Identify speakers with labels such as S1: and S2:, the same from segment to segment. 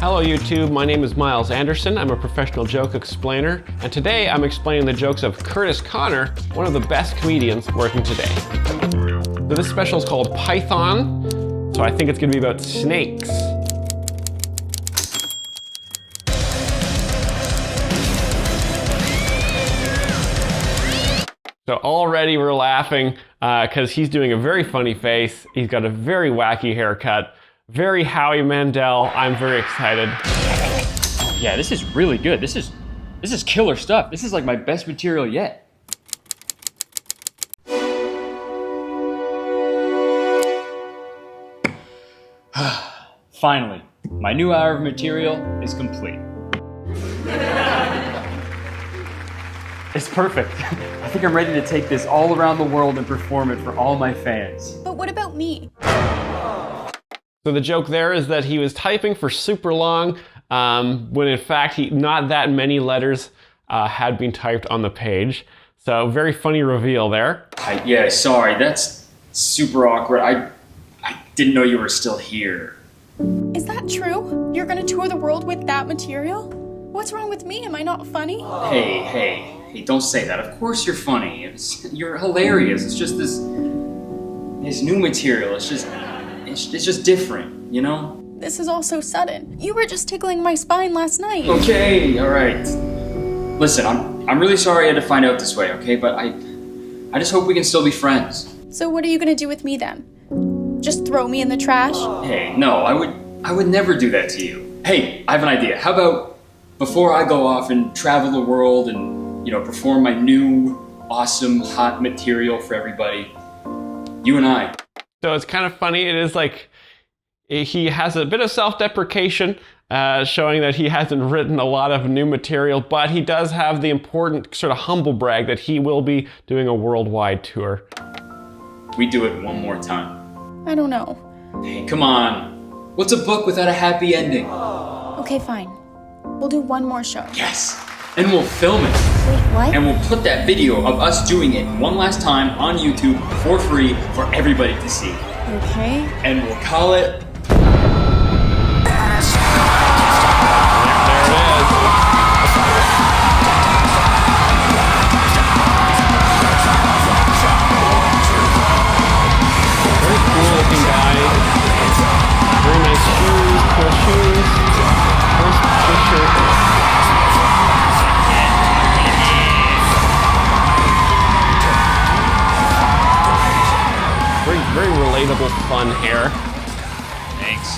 S1: Hello YouTube, my name is Myles Anderson. I'm a professional joke explainer, and today I'm explaining the jokes of Kurtis Conner, one of the best comedians working today. So this special is called Python, so I think it's gonna be about snakes. So already we're laughing because he's doing a very funny face. He's got a very wacky haircut. Very Howie Mandel. I'm very excited.
S2: Yeah, this is really good. This is killer stuff. This is like my best material yet. Finally, my new hour of material is complete. It's perfect. I think I'm ready to take this all around the world and perform it for all my fans.
S3: But what about me?
S1: So the joke there is that he was typing for super long, when in fact not that many letters had been typed on the page. So very funny reveal there.
S2: Yeah, sorry, that's super awkward. I didn't know you were still here.
S3: Is that true? You're gonna tour the world with that material? What's wrong with me? Am I not funny?
S2: Hey, don't say that. Of course you're funny. You're hilarious. It's just this new material. It's just different, you know?
S3: This is all so sudden. You were just tickling my spine last night.
S2: Okay, all right. Listen, I'm really sorry I had to find out this way, okay? But I just hope we can still be friends.
S3: So what are you gonna do with me then? Just throw me in the trash?
S2: Hey, no, I would never do that to you. Hey, I have an idea. How about before I go off and travel the world and, perform my new, awesome, hot material for everybody, you and I.
S1: So it's kind of funny. It is like he has a bit of self-deprecation, showing that he hasn't written a lot of new material, but he does have the important sort of humble brag that he will be doing a worldwide tour.
S2: We do it one more time.
S3: I don't know.
S2: Hey, come on. What's a book without a happy ending?
S3: Okay, fine. We'll do one more show.
S2: Yes! And we'll film it.
S3: Wait, what?
S2: And we'll put that video of us doing it one last time on YouTube for free for everybody to see.
S3: Okay.
S2: And we'll call it...
S1: Very relatable, fun hair.
S2: Thanks.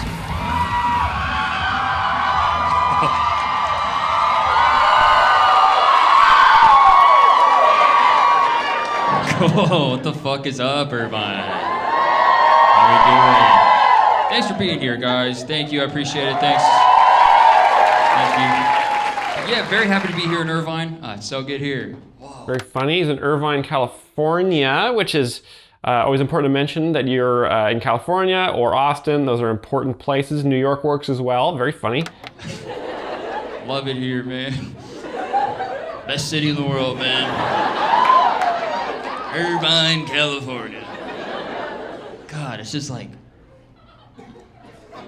S2: Cool. What the fuck is up, Irvine? How are we doing? Thanks for being here, guys. Thank you. I appreciate it. Thanks. Thank you. Yeah, very happy to be here in Irvine. It's so good here. Whoa.
S1: Very funny. He's in Irvine, California, which is always important to mention that you're in California or Austin. Those are important places. New York works as well. Very funny.
S2: Love it here, man. Best city in the world, man. Irvine, California. God, it's just like,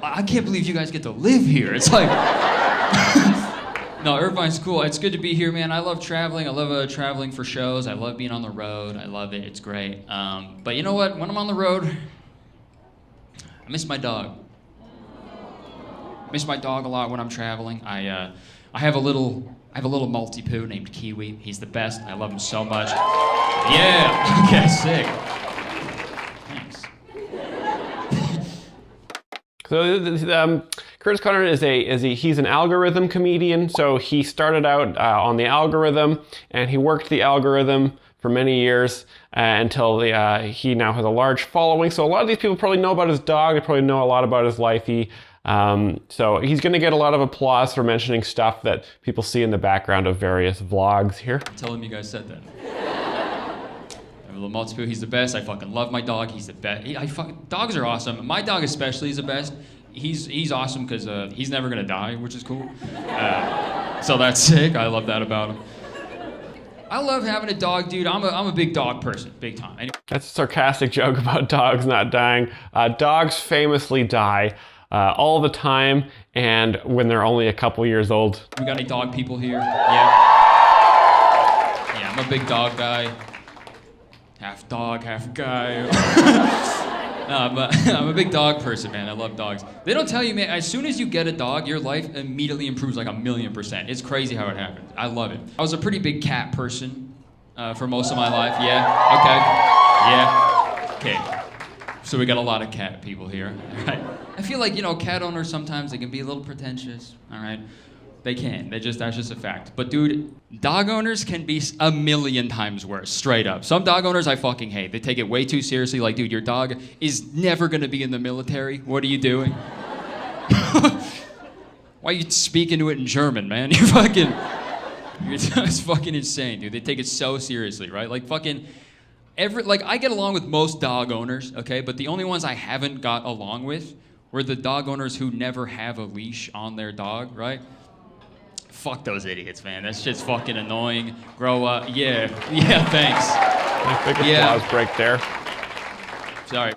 S2: I can't believe you guys get to live here. It's like, no, Irvine's cool. It's good to be here, man. I love traveling. I love traveling for shows. I love being on the road. I love it. It's great. But you know what? When I'm on the road, I miss my dog. I miss my dog a lot when I'm traveling. I have a little Maltipoo named Kiwi. He's the best. I love him so much. Yeah. Okay. Sick. Thanks.
S1: So Kurtis Conner he's an algorithm comedian. So he started out on the algorithm, and he worked the algorithm for many years until he now has a large following. So a lot of these people probably know about his dog. They probably know a lot about his life. So he's going to get a lot of applause for mentioning stuff that people see in the background of various vlogs here.
S2: Tell him you guys said that. Little Maltipoo, he's the best. I fucking love my dog. He's the best. Dogs are awesome. My dog especially is the best. He's awesome because he's never gonna die, which is cool. So that's sick. I love that about him. I love having a dog, dude. I'm a big dog person, big time.
S1: That's a sarcastic joke about dogs not dying. Dogs famously die. all the time, and when they're only a couple years old.
S2: We got any dog people here? Yeah. Yeah, I'm a big dog guy. Half dog, half guy. No, but I'm a big dog person, man. I love dogs. They don't tell you, man, as soon as you get a dog, your life immediately improves like 1,000,000%. It's crazy how it happens. I love it. I was a pretty big cat person for most of my life. Yeah, okay. Yeah, okay. So we got a lot of cat people here. All right. I feel like, cat owners sometimes they can be a little pretentious, all right? They can. That's just a fact. But dude, dog owners can be 1,000,000 times worse, straight up. Some dog owners I fucking hate. They take it way too seriously. Like, dude, your dog is never gonna be in the military. What are you doing? Why are you speaking to it in German, man? It's fucking insane, dude. They take it so seriously, right? Like fucking I get along with most dog owners, okay? But the only ones I haven't got along with were the dog owners who never have a leash on their dog, right? Fuck those idiots, man. That shit's fucking annoying. Grow up. Yeah, thanks.
S1: Biggest applause break there.
S2: Sorry.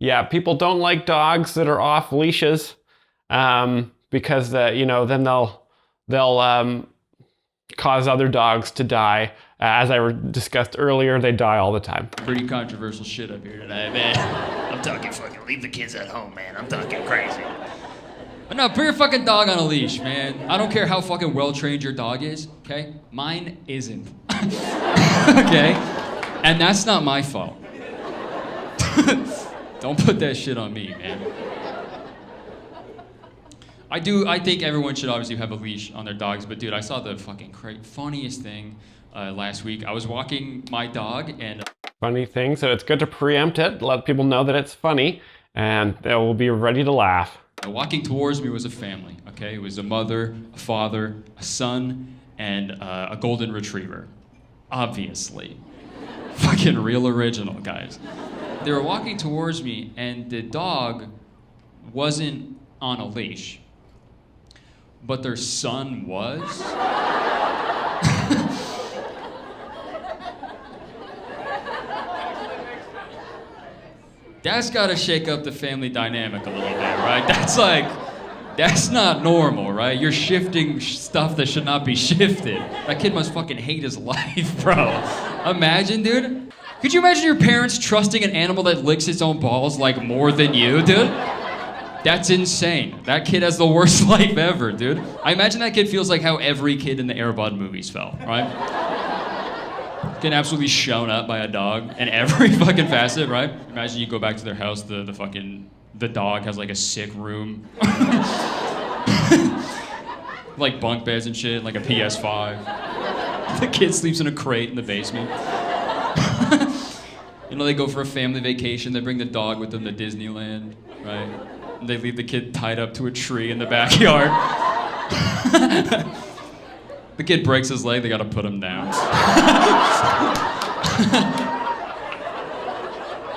S1: Yeah, people don't like dogs that are off leashes because then they'll cause other dogs to die. As I discussed earlier, they die all the time.
S2: Pretty controversial shit up here tonight, man.
S4: I'm talking fucking leave the kids at home, man. I'm talking crazy.
S2: But no, put your fucking dog on a leash, man. I don't care how fucking well-trained your dog is, okay? Mine isn't. Okay? And that's not my fault. Don't put that shit on me, man. I think everyone should obviously have a leash on their dogs, but dude, I saw the fucking funniest thing last week. I was walking my dog and...
S1: Funny thing, so it's good to preempt it, let people know that it's funny, and they will be ready to laugh.
S2: Walking towards me was a family, okay? It was a mother, a father, a son, and a golden retriever. Obviously. Fucking real original, guys. They were walking towards me, and the dog wasn't on a leash, but their son was. That's gotta shake up the family dynamic a little bit, right? That's not normal, right? You're shifting stuff that should not be shifted. That kid must fucking hate his life, bro. Imagine, dude. Could you imagine your parents trusting an animal that licks its own balls like more than you, dude? That's insane. That kid has the worst life ever, dude. I imagine that kid feels like how every kid in the Air Bud movies felt, right? Getting absolutely shown up by a dog in every fucking facet, right? Imagine you go back to their house, the dog has like a sick room. Like bunk beds and shit, like a PS5. The kid sleeps in a crate in the basement. They go for a family vacation, they bring the dog with them to Disneyland, right? And they leave the kid tied up to a tree in the backyard. The kid breaks his leg, they gotta put him down.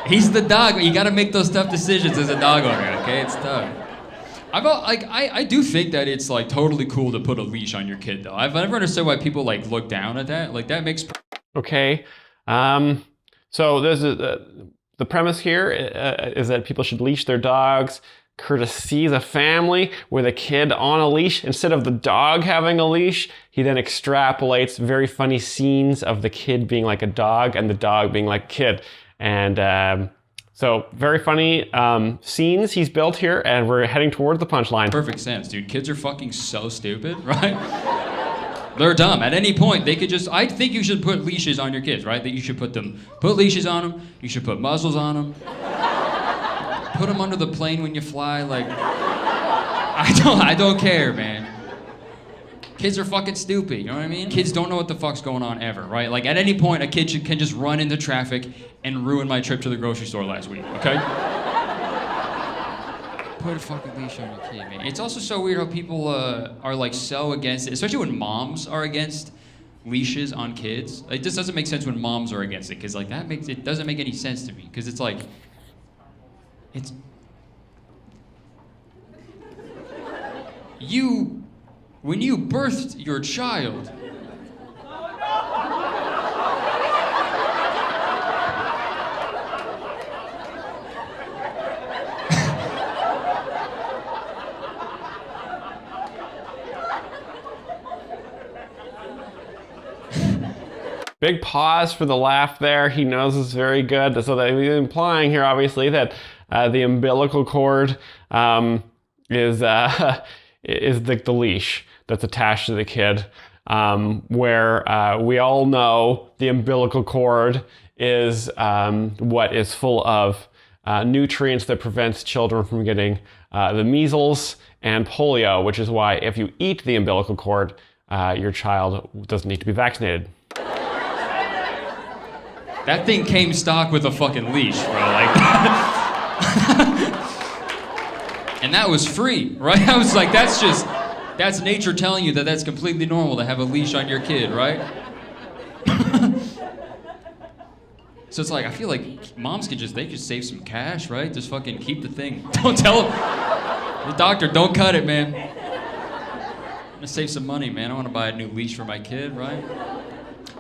S2: He's the dog, you gotta make those tough decisions as a dog owner, okay? It's tough. I do think that it's like totally cool to put a leash on your kid though. I've never understood why people like look down at that. Like that makes...
S1: Okay, so there's the premise here is that people should leash their dogs. Kurtis sees a family with a kid on a leash. Instead of the dog having a leash, he then extrapolates very funny scenes of the kid being like a dog and the dog being like a kid. And so very funny scenes he's built here, and we're heading towards the punchline.
S2: Perfect sense, dude. Kids are fucking so stupid, right? They're dumb. At any point, they could just... I think you should put leashes on your kids, right? That you should put leashes on them. You should put muzzles on them. Put them under the plane when you fly. Like, I don't care, man. Kids are fucking stupid, you know what I mean? Kids don't know what the fuck's going on ever, right? Like, at any point, a kid can just run into traffic and ruin my trip to the grocery store last week, okay? Put a fucking leash on your kid, man. It's also so weird how people are like so against it, especially when moms are against leashes on kids. It just doesn't make sense when moms are against it, because like it doesn't make any sense to me, because it's like, when you birthed your child,
S1: Big pause for the laugh there. He knows it's very good. So that he's implying here, obviously, that the umbilical cord is the leash that's attached to the kid. Where we all know the umbilical cord is what is full of nutrients that prevents children from getting the measles and polio, which is why if you eat the umbilical cord, your child doesn't need to be vaccinated.
S2: That thing came stock with a fucking leash, bro. Like, and that was free, right? I was like, that's nature telling you that that's completely normal to have a leash on your kid, right? So it's like, I feel like moms could just save some cash, right? Just fucking keep the thing. Don't tell the doctor, don't cut it, man. I'm gonna save some money, man. I wanna buy a new leash for my kid, right?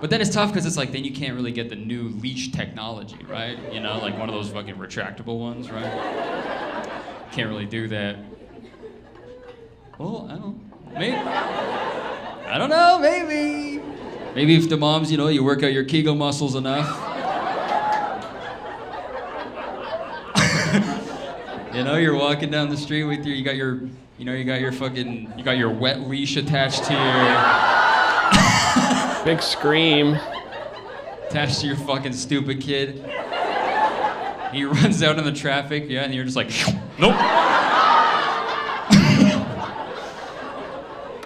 S2: But then it's tough because it's like, then you can't really get the new leash technology, right? You know, like one of those fucking retractable ones, right? Can't really do that. Well, I don't know, maybe. Maybe if the moms, you work out your Kegel muscles enough. You're walking down the street with you got your wet leash attached to your...
S1: Big scream.
S2: Attached to your fucking stupid kid. He runs out in the traffic, and you're just like, nope.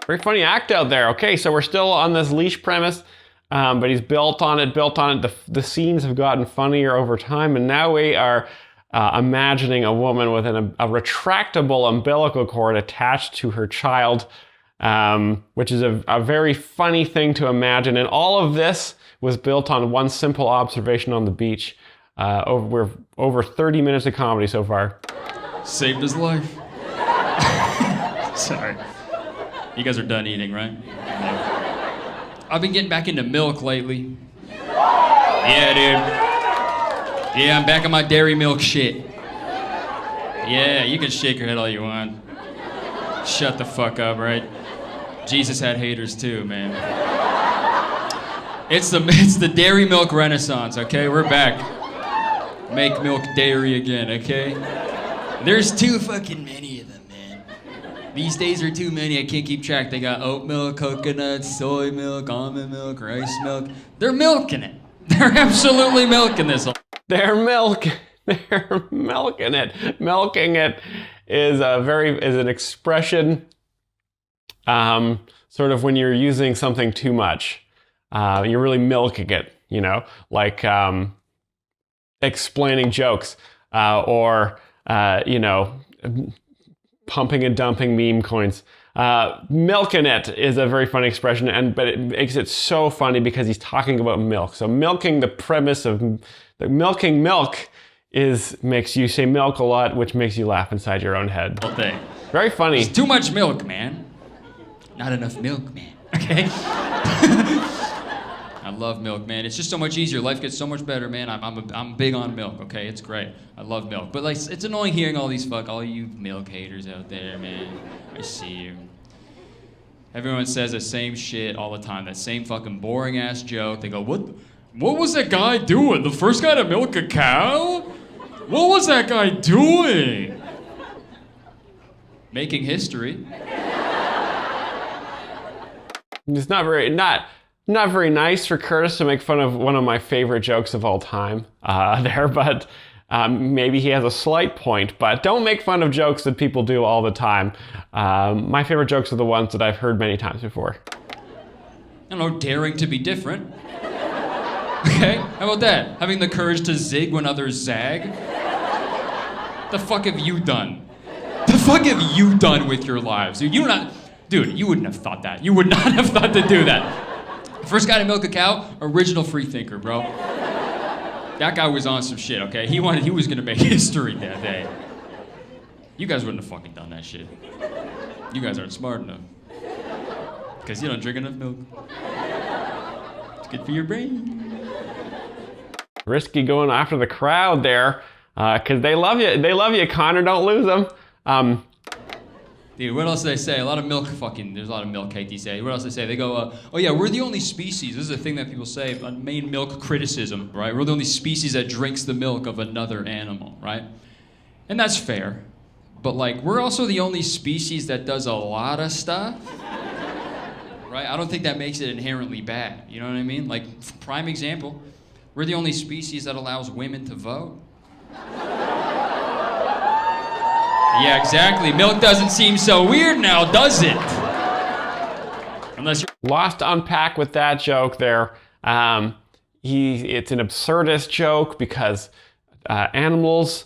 S1: Very funny act out there. Okay, so we're still on this leash premise, but he's built on it. The scenes have gotten funnier over time, and now we are imagining a woman with a retractable umbilical cord attached to her child, which is a very funny thing to imagine. And all of this was built on one simple observation on the beach. We're over 30 minutes of comedy so far.
S2: Saved his life. Sorry. You guys are done eating, right? I've been getting back into milk lately. Yeah, dude. Yeah, I'm back on my dairy milk shit. Yeah, you can shake your head all you want. Shut the fuck up, right? Jesus had haters too, man. It's the dairy milk renaissance, okay? We're back. Make milk dairy again, okay? There's too fucking many of them, man. These days are too many, I can't keep track. They got oat milk, coconut, soy milk, almond milk, rice milk. They're milking it. They're absolutely milking this.
S1: They're milking it. Milking it is an expression, sort of when you're using something too much. You're really milking it, like explaining jokes, or pumping and dumping meme coins. Milking it is a very funny expression, but it makes it so funny because he's talking about milk. So milking, the premise of milking milk makes you say milk a lot, which makes you laugh inside your own head.
S2: Whole thing.
S1: Very funny.
S2: There's too much milk, man. Not enough milk, man. Okay? I love milk, man. It's just so much easier. Life gets so much better, man. I'm big on milk, okay? It's great. I love milk. But like, it's annoying hearing all you milk haters out there, man. I see you. Everyone says the same shit all the time. That same fucking boring ass joke. They go, what was that guy doing? The first guy to milk a cow? What was that guy doing? Making history.
S1: It's not very nice for Kurtis to make fun of one of my favorite jokes of all time there, but maybe he has a slight point. But don't make fun of jokes that people do all the time. My favorite jokes are the ones that I've heard many times before.
S2: I don't know, daring to be different. Okay, how about that? Having the courage to zig when others zag. The fuck have you done? The fuck have you done with your lives? Dude, you wouldn't have thought that. You would not have thought to do that. First guy to milk a cow, original free thinker, bro. That guy was on some shit, okay? He was gonna make history that day. You guys wouldn't have fucking done that shit. You guys aren't smart enough. Because you don't drink enough milk. It's good for your brain.
S1: Risky going after the crowd there, because they love you. They love you, Connor. Don't lose them.
S2: Dude, what else do they say? A lot of milk there's a lot of milk hate these days. What else do they say? They go, oh yeah, we're the only species. This is a thing that people say on main milk criticism, right? We're the only species that drinks the milk of another animal, right? And that's fair. But like, we're also the only species that does a lot of stuff, right? I don't think that makes it inherently bad. You know what I mean? Like, prime example, we're the only species that allows women to vote. Yeah, exactly. Milk doesn't seem so weird now, does it? Unless you're...
S1: Lots to unpack with that joke there. It's an absurdist joke because animals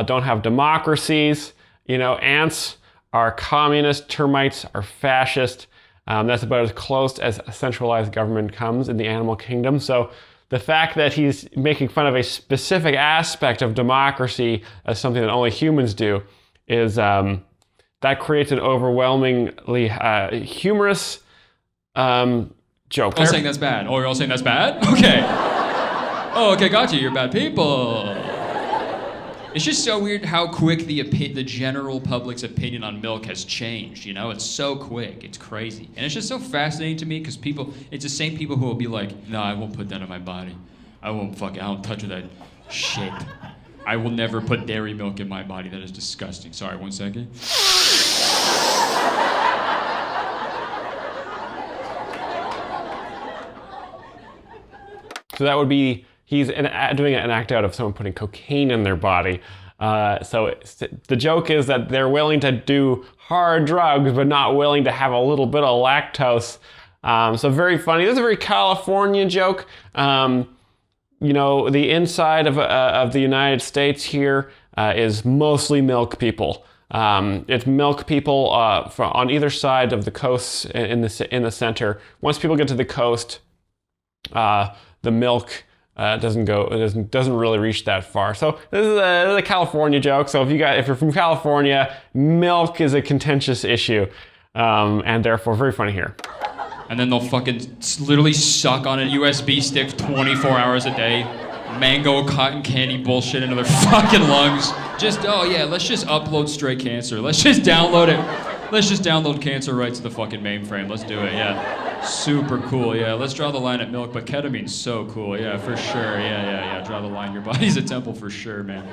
S1: don't have democracies. You know, ants are communist, termites are fascist. That's about as close as a centralized government comes in the animal kingdom. So the fact that he's making fun of a specific aspect of democracy as something that only humans do is that creates an overwhelmingly humorous joke.
S2: You're all saying that's bad. Oh, you're all saying that's bad? Okay. Oh, okay, got you. You're bad people. It's just so weird how quick the general public's opinion on milk has changed, you know? It's so quick. It's crazy. And it's just so fascinating to me because it's the same people who will be like, no, I won't put that in my body. I don't touch that shit. I will never put dairy milk in my body. That is disgusting. Sorry, 1 second.
S1: So that would be, he's doing an act out of someone putting cocaine in their body. So the joke is that they're willing to do hard drugs, but not willing to have a little bit of lactose. So very funny. This is a very California joke. You know, the inside of the United States here is mostly milk people. It's milk people on either side of the coast in the center. Once people get to the coast, the milk doesn't really reach that far. So this is a California joke. So if you're from California, milk is a contentious issue, and therefore very funny here.
S2: And then they'll fucking literally suck on a USB stick 24 hours a day. Mango, cotton candy bullshit into their fucking lungs. Let's just upload Stray Cancer. Let's just download it. Let's just download Cancer right to the fucking mainframe. Let's do it, yeah. Super cool, yeah. Let's draw the line at milk, but ketamine's so cool, yeah, for sure. Yeah. Draw the line. Your body's a temple for sure, man.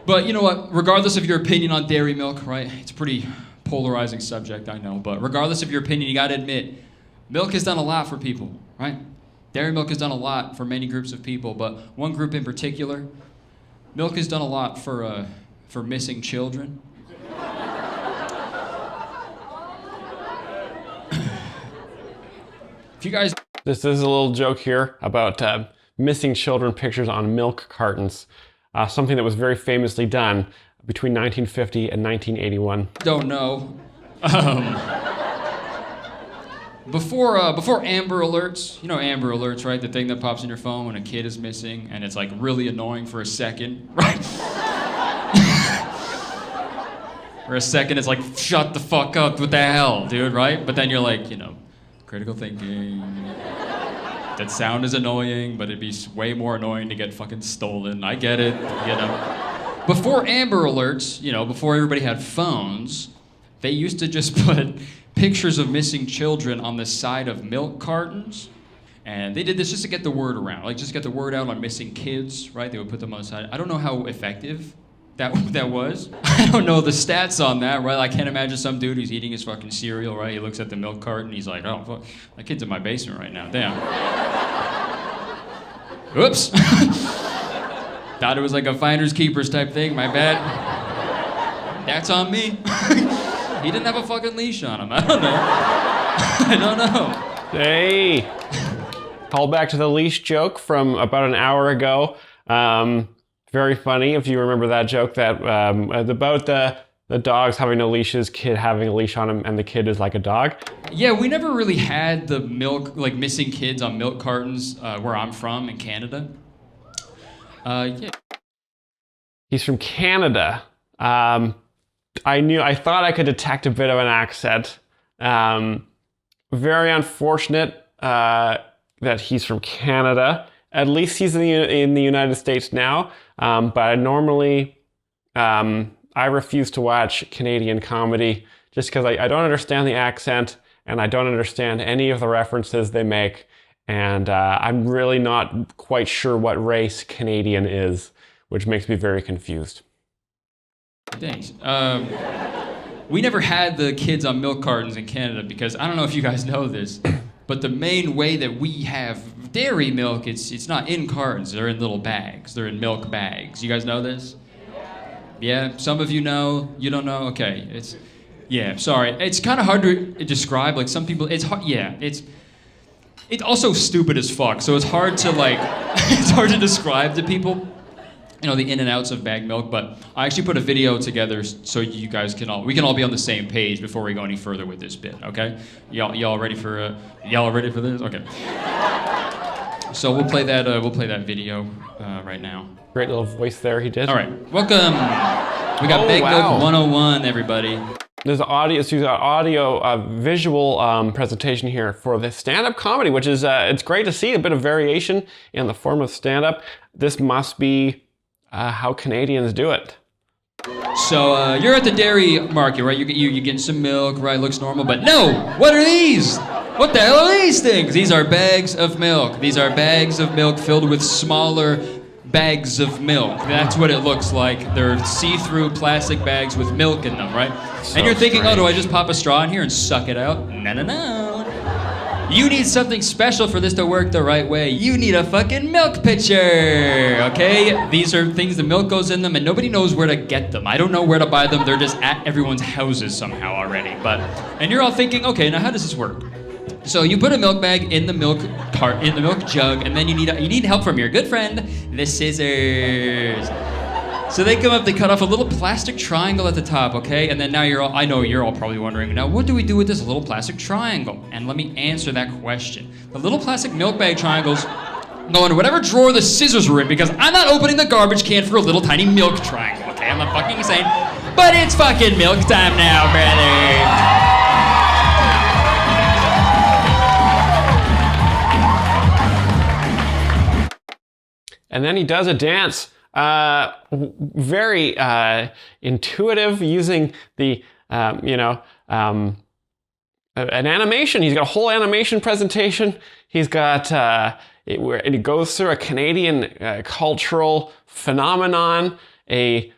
S2: But you know what? Regardless of your opinion on dairy milk, right? It's a pretty polarizing subject, I know, but regardless of your opinion, you gotta admit, milk has done a lot for people, right? Dairy milk has done a lot for many groups of people, but one group in particular, milk has done a lot for missing children. If you guys...
S1: This is a little joke here about missing children pictures on milk cartons, something that was very famously done between 1950 and 1981.
S2: Don't know. Before Amber Alerts, you know Amber Alerts, right? The thing that pops in your phone when a kid is missing and it's like really annoying for a second, right? For a second it's like, shut the fuck up, what the hell, dude, right? But then you're like, you know, critical thinking. That sound is annoying, but it'd be way more annoying to get fucking stolen. I get it, you know. Before Amber Alerts, you know, before everybody had phones, they used to just put pictures of missing children on the side of milk cartons. And they did this just to get the word around, like just get the word out on missing kids, right? They would put them on the side. I don't know how effective that was. I don't know the stats on that, right? I can't imagine some dude who's eating his fucking cereal, right? He looks at the milk carton, he's like, oh, fuck, that kid's in my basement right now, damn. Oops. Thought it was like a finders keepers type thing, my bad. That's on me. He didn't have a fucking leash on him, I don't know. I don't know.
S1: Hey, call back to the leash joke from about an hour ago. Very funny, if you remember that joke, that about the dogs having no leashes, kid having a leash on him, and the kid is like a dog.
S2: Yeah, we never really had the milk, like missing kids on milk cartons where I'm from in Canada. Yeah.
S1: He's from Canada. I thought I could detect a bit of an accent. Very unfortunate that he's from Canada. At least he's in the United States now. But normally, I I refuse to watch Canadian comedy just because I don't understand the accent and I don't understand any of the references they make. And I'm really not quite sure what race Canadian is, which makes me very confused.
S2: Thanks. We never had the kids on milk cartons in Canada because I don't know if you guys know this, but the main way that we have dairy milk, it's not in cartons. They're in little bags. They're in milk bags. You guys know this? Yeah. Some of you know. You don't know. Okay. Sorry. It's kind of hard to describe. Like some people, it's hard. Yeah. It's also stupid as fuck. So it's hard to it's hard to describe to people. You know, the in and outs of bagged milk, but I actually put a video together so you guys we can all be on the same page before we go any further with this bit, okay? Y'all ready for this? Okay. So we'll play that video right now.
S1: Great little voice there he did.
S2: All right, welcome. We got Bagged Milk 101, everybody.
S1: There's audio, visual presentation here for the stand-up comedy, which is, it's great to see a bit of variation in the form of stand-up. This must be how Canadians do it.
S2: So you're at the dairy market, right? You're getting some milk, right? Looks normal, but no! What are these? What the hell are these things? These are bags of milk. These are bags of milk filled with smaller bags of milk. That's what it looks like. They're see-through plastic bags with milk in them, right?
S1: So
S2: and you're thinking,
S1: strange.
S2: oh, do I just pop a straw in here and suck it out? No. You need something special for this to work the right way. You need a fucking milk pitcher, okay? These are things, the milk goes in them and nobody knows where to get them. I don't know where to buy them. They're just at everyone's houses somehow already. And you're all thinking, okay, now how does this work? So you put a milk bag in the milk cart, in the milk jug, and then you need help from your good friend, the scissors. So they come up, they cut off a little plastic triangle at the top, okay? And then now I know you're all probably wondering, now what do we do with this little plastic triangle? And let me answer that question. The little plastic milk bag triangles go into whatever drawer the scissors were in because I'm not opening the garbage can for a little tiny milk triangle, okay? I'm not fucking insane. But it's fucking milk time now, brother.
S1: And then he does a dance. Very intuitive, using the an animation. He's got a whole animation presentation. He's got it goes through a Canadian cultural phenomenon, a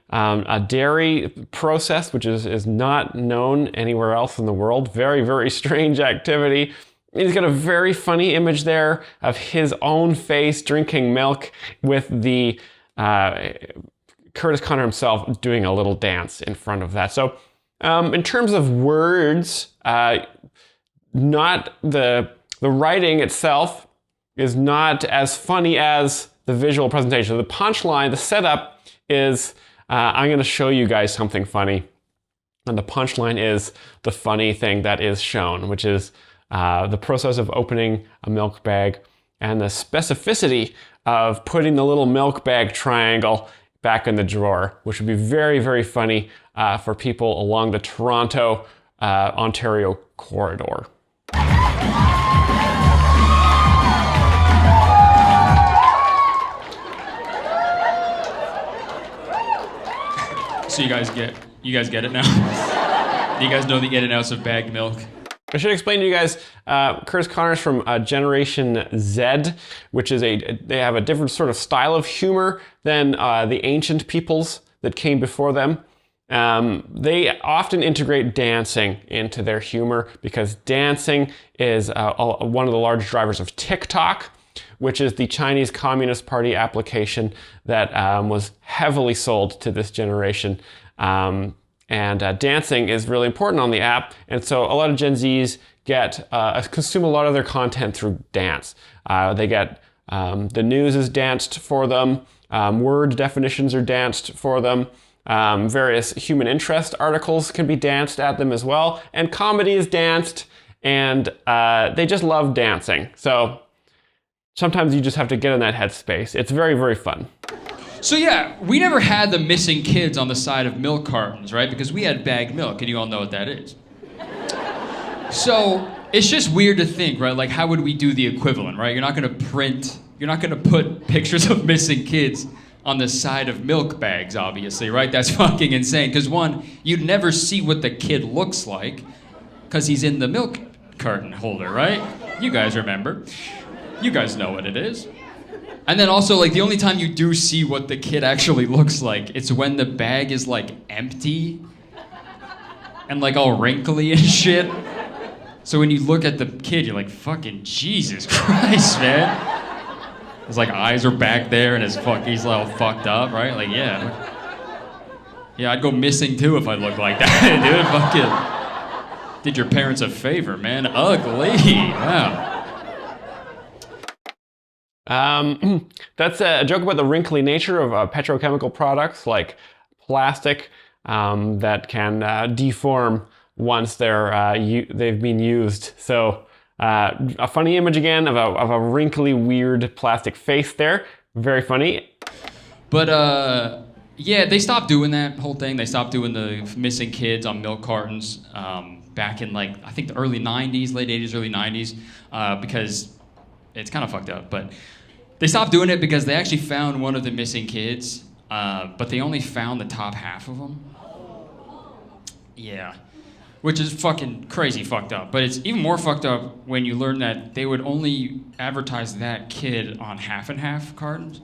S1: dairy process which is not known anywhere else in the world. Very, very strange activity. He's got a very funny image there of his own face drinking milk with the Kurtis Conner himself doing a little dance in front of that. So in terms of words, not the writing itself is not as funny as the visual presentation. The punchline, the setup is, I'm gonna show you guys something funny. And the punchline is the funny thing that is shown, which is the process of opening a milk bag and the specificity of putting the little milk bag triangle back in the drawer, which would be very, very funny for people along the Toronto, Ontario corridor.
S2: So you guys get it now? Do you guys know the in and outs of bagged milk?
S1: I should explain to you guys, Kurtis Conner is from Generation Z, which is they have a different sort of style of humor than the ancient peoples that came before them. They often integrate dancing into their humor because dancing is one of the large drivers of TikTok, which is the Chinese Communist Party application that was heavily sold to this generation. And dancing is really important on the app, and so a lot of Gen Zs consume a lot of their content through dance. They get the news is danced for them, word definitions are danced for them, various human interest articles can be danced at them as well, and comedy is danced, and they just love dancing. So sometimes you just have to get in that headspace. It's very, very fun.
S2: So yeah, we never had the missing kids on the side of milk cartons, right? Because we had bagged milk, and you all know what that is. So it's just weird to think, right? Like, how would we do the equivalent, right? You're not gonna put pictures of missing kids on the side of milk bags, obviously, right? That's fucking insane. Because one, you'd never see what the kid looks like because he's in the milk carton holder, right? You guys remember. You guys know what it is. And then also, like, the only time you do see what the kid actually looks like, it's when the bag is, like, empty and, like, all wrinkly and shit. So when you look at the kid, you're like, fucking Jesus Christ, man. His, like, eyes are back there and he's all fucked up, right? Like, yeah. Yeah, I'd go missing, too, if I looked like that, dude. Fucking did your parents a favor, man. Ugly. Wow.
S1: That's a joke about the wrinkly nature of petrochemical products like plastic that can deform once they've been used. So a funny image again of a wrinkly, weird plastic face there. Very funny.
S2: But yeah, they stopped doing that whole thing. They stopped doing the missing kids on milk cartons back in, like, I think the early 90s, late 80s, early 90s, because it's kind of fucked up. But they stopped doing it because they actually found one of the missing kids, but they only found the top half of them. Yeah. Which is fucking crazy fucked up. But it's even more fucked up when you learn that they would only advertise that kid on half and half cartons.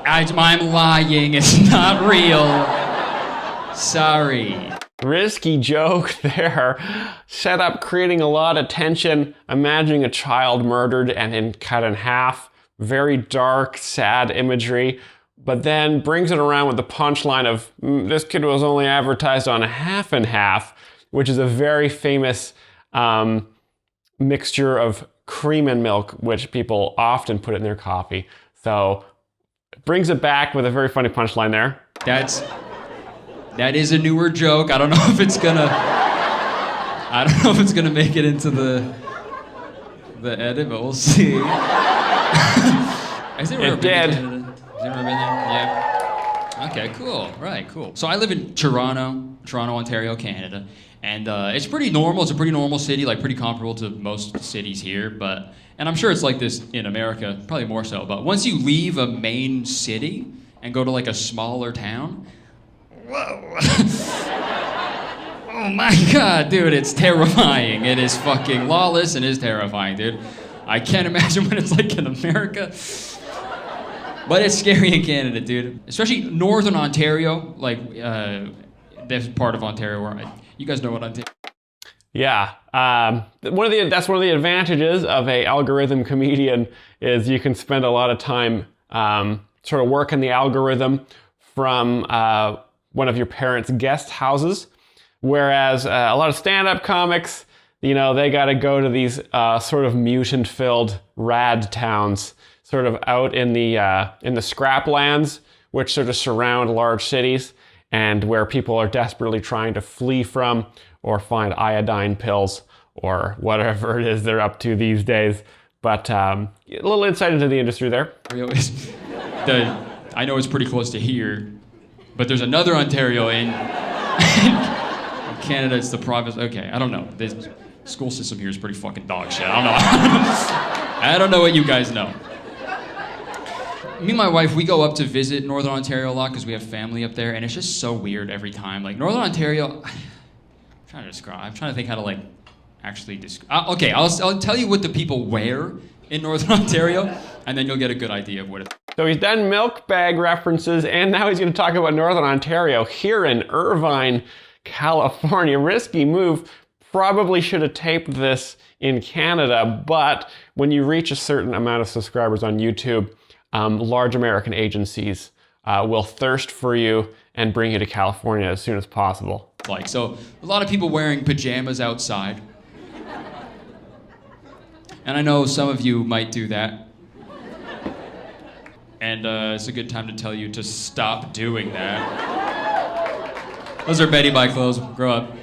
S2: I'm lying, it's not real. Sorry.
S1: Risky joke there. Set up creating a lot of tension, imagining a child murdered and then cut in half. Very dark, sad imagery. But then brings it around with the punchline of, this kid was only advertised on a half and half, which is a very famous mixture of cream and milk, which people often put in their coffee. So brings it back with a very funny punchline there.
S2: That is a newer joke. I don't know if it's gonna make it into the edit, but we'll see. Has anyone ever been to Canada? Has anyone ever been there? Yeah. Okay, cool. Right, cool. So I live in Toronto, Ontario, Canada, and it's pretty normal. It's a pretty normal city, like pretty comparable to most cities here, and I'm sure it's like this in America, probably more so. But once you leave a main city and go to like a smaller town, whoa. Oh my God, dude, it's terrifying. It is fucking lawless and is terrifying, dude. I can't imagine what it's like in America. But it's scary in Canada, dude. Especially northern Ontario, like there's part of Ontario where you guys know what Ontario.
S1: Yeah, that's one of the advantages of a algorithm comedian is you can spend a lot of time sort of working the algorithm from one of your parents' guest houses, whereas a lot of stand-up comics, you know, they got to go to these sort of mutant-filled rad towns, sort of out in the scraplands, which sort of surround large cities, and where people are desperately trying to flee from or find iodine pills or whatever it is they're up to these days. But a little insight into the industry there.
S2: I know it's pretty close to here, but there's another Ontario in Canada. It's the province. Okay, I don't know. The school system here is pretty fucking dog shit. I don't know. I don't know what you guys know. Me and my wife, we go up to visit Northern Ontario a lot because we have family up there, and it's just so weird every time. Like Northern Ontario, I'm trying to think how to like actually describe. Okay, I'll tell you what the people wear in Northern Ontario, and then you'll get a good idea of what it's.
S1: So he's done milk bag references, and now he's going to talk about Northern Ontario here in Irvine, California. Risky move. Probably should have taped this in Canada, but when you reach a certain amount of subscribers on YouTube, large American agencies will thirst for you and bring you to California as soon as possible.
S2: Like, so a lot of people wearing pajamas outside. And I know some of you might do that. And it's a good time to tell you to stop doing that. Those are Betty Bye clothes. Grow up.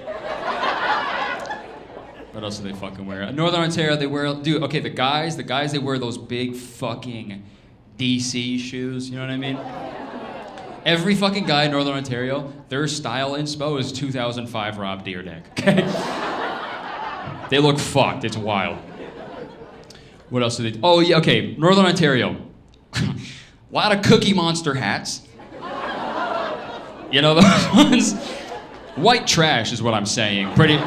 S2: What else do they fucking wear? Northern Ontario, they wear, dude, okay, the guys, they wear those big fucking DC shoes, you know what I mean? Every fucking guy in Northern Ontario, their style inspo is 2005 Rob Dyrdek, okay? They look fucked, it's wild. What else do they, oh yeah, okay, Northern Ontario. A lot of Cookie Monster hats. You know those ones? White trash is what I'm saying. Pretty,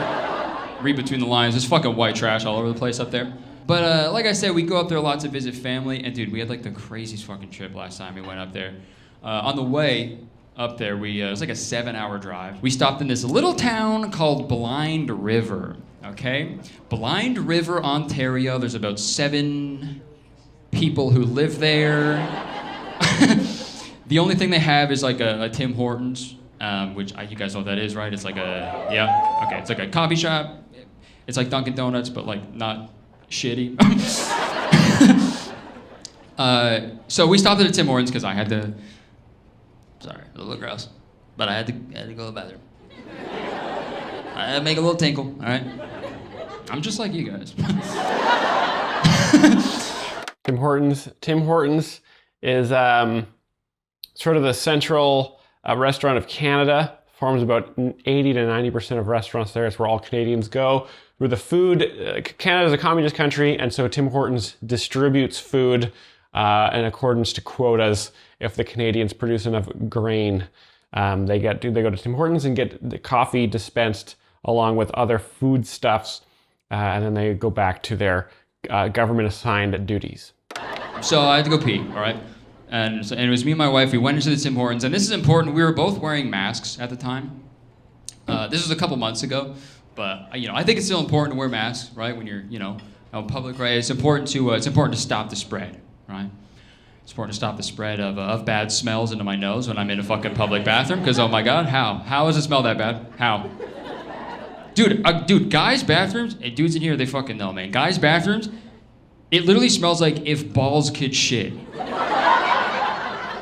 S2: read between the lines. There's fucking white trash all over the place up there. But like I said, we go up there a lot to visit family. And dude, we had like the craziest fucking trip last time we went up there. On the way up there, it was like a 7-hour drive. We stopped in this little town called Blind River, okay? Blind River, Ontario. There's about 7 people who live there. The only thing they have is like a Tim Hortons, which you guys know what that is, right? It's like it's like a coffee shop. It's like Dunkin' Donuts, but like not shitty. So we stopped at a Tim Hortons because I had to. Sorry, a little gross, but I had to go to the bathroom. I had to make a little tinkle. All right. I'm just like you guys.
S1: Tim Hortons is sort of the central restaurant of Canada. Forms about 80 to 90% of restaurants there. It's where all Canadians go. Where the food, Canada is a communist country, and so Tim Hortons distributes food in accordance to quotas. If the Canadians produce enough grain, they go to Tim Hortons and get the coffee dispensed along with other foodstuffs, and then they go back to their government-assigned duties.
S2: So I had to go pee, all right? And it was me and my wife. We went into the Tim Hortons, and this is important. We were both wearing masks at the time. This was a couple months ago, but I think it's still important to wear masks, right? When you're out in public, right? It's important to stop the spread, right? It's important to stop the spread of bad smells into my nose when I'm in a fucking public bathroom. Because oh my god, how does it smell that bad? How? Dude, guys' bathrooms. Hey, dudes in here, they fucking know, man. Guys' bathrooms. It literally smells like if balls could shit.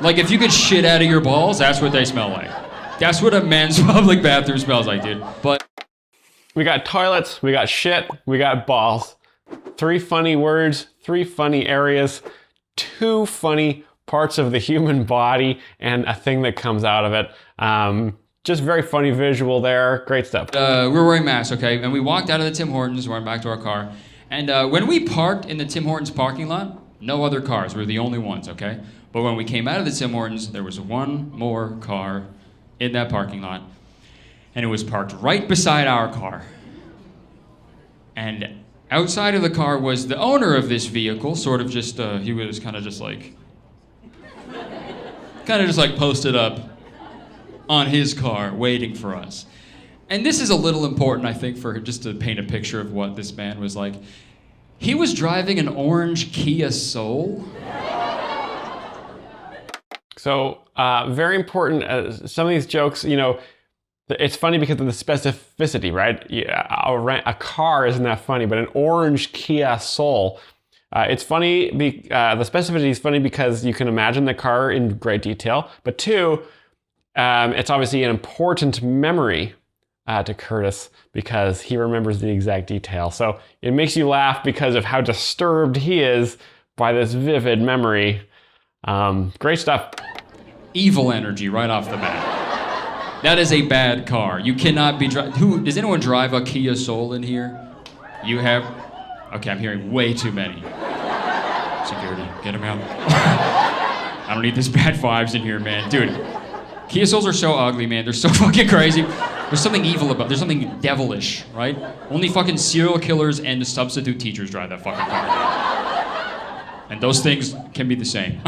S2: Like if you could shit out of your balls, that's what they smell like. That's what a men's public bathroom smells like, dude. But
S1: we got toilets, we got shit, we got balls. 3 funny words, 3 funny areas, 2 funny parts of the human body, and a thing that comes out of it. Just very funny visual there. Great stuff.
S2: We were wearing masks, okay? And we walked out of the Tim Hortons, went back to our car. And when we parked in the Tim Hortons parking lot, no other cars. We were the only ones, okay? But when we came out of the Tim Hortons, there was one more car in that parking lot. And it was parked right beside our car. And outside of the car was the owner of this vehicle, sort of just, he was kind of just like posted up on his car, waiting for us. And this is a little important, I think, for just to paint a picture of what this man was like. He was driving an orange Kia Soul. So,
S1: very important. Some of these jokes, it's funny because of the specificity, right? A car isn't that funny, but an orange Kia Soul. It's funny, the specificity is funny because you can imagine the car in great detail, but 2, it's obviously an important memory to Kurtis because he remembers the exact detail. So it makes you laugh because of how disturbed he is by this vivid memory. Great stuff.
S2: Evil energy right off the bat. That is a bad car. You cannot be driving. Does anyone drive a Kia Soul in here? You have? Okay, I'm hearing way too many. Security, get him out. I don't need this bad vibes in here, man. Dude, Kia Souls are so ugly, man. They're so fucking crazy. There's something evil about. There's something devilish, right? Only fucking serial killers and substitute teachers drive that fucking car. And those things can be the same.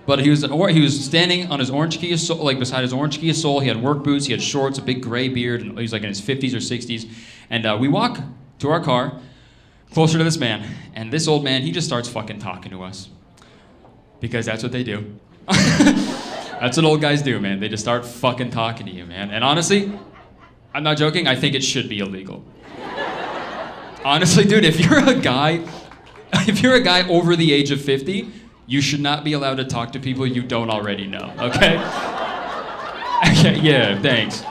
S2: But he was standing on his orange Kia Soul, like beside his orange Kia Soul. He had work boots, he had shorts, a big gray beard, and he was like in his 50s or 60s. And we walk to our car, closer to this man, and this old man, he just starts fucking talking to us. Because that's what they do. That's what old guys do, man. They just start fucking talking to you, man. And honestly, I'm not joking, I think it should be illegal. Honestly, dude, if you're a guy over the age of 50, you should not be allowed to talk to people you don't already know, okay? Okay, yeah, thanks.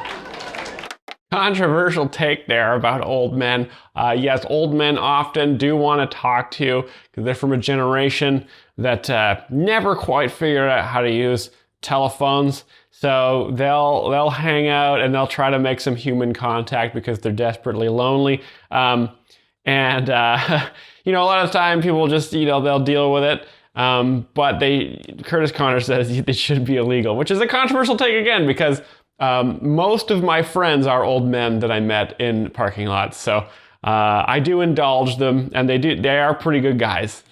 S1: Controversial take there about old men. Yes, old men often do want to talk to you because they're from a generation that never quite figured out how to use telephones. So they'll hang out and they'll try to make some human contact because they're desperately lonely. And, you know, a lot of the time people just, you know, they'll deal with it. But Kurtis Conner says it should be illegal, which is a controversial take again, because most of my friends are old men that I met in parking lots. So I do indulge them, and they are pretty good guys.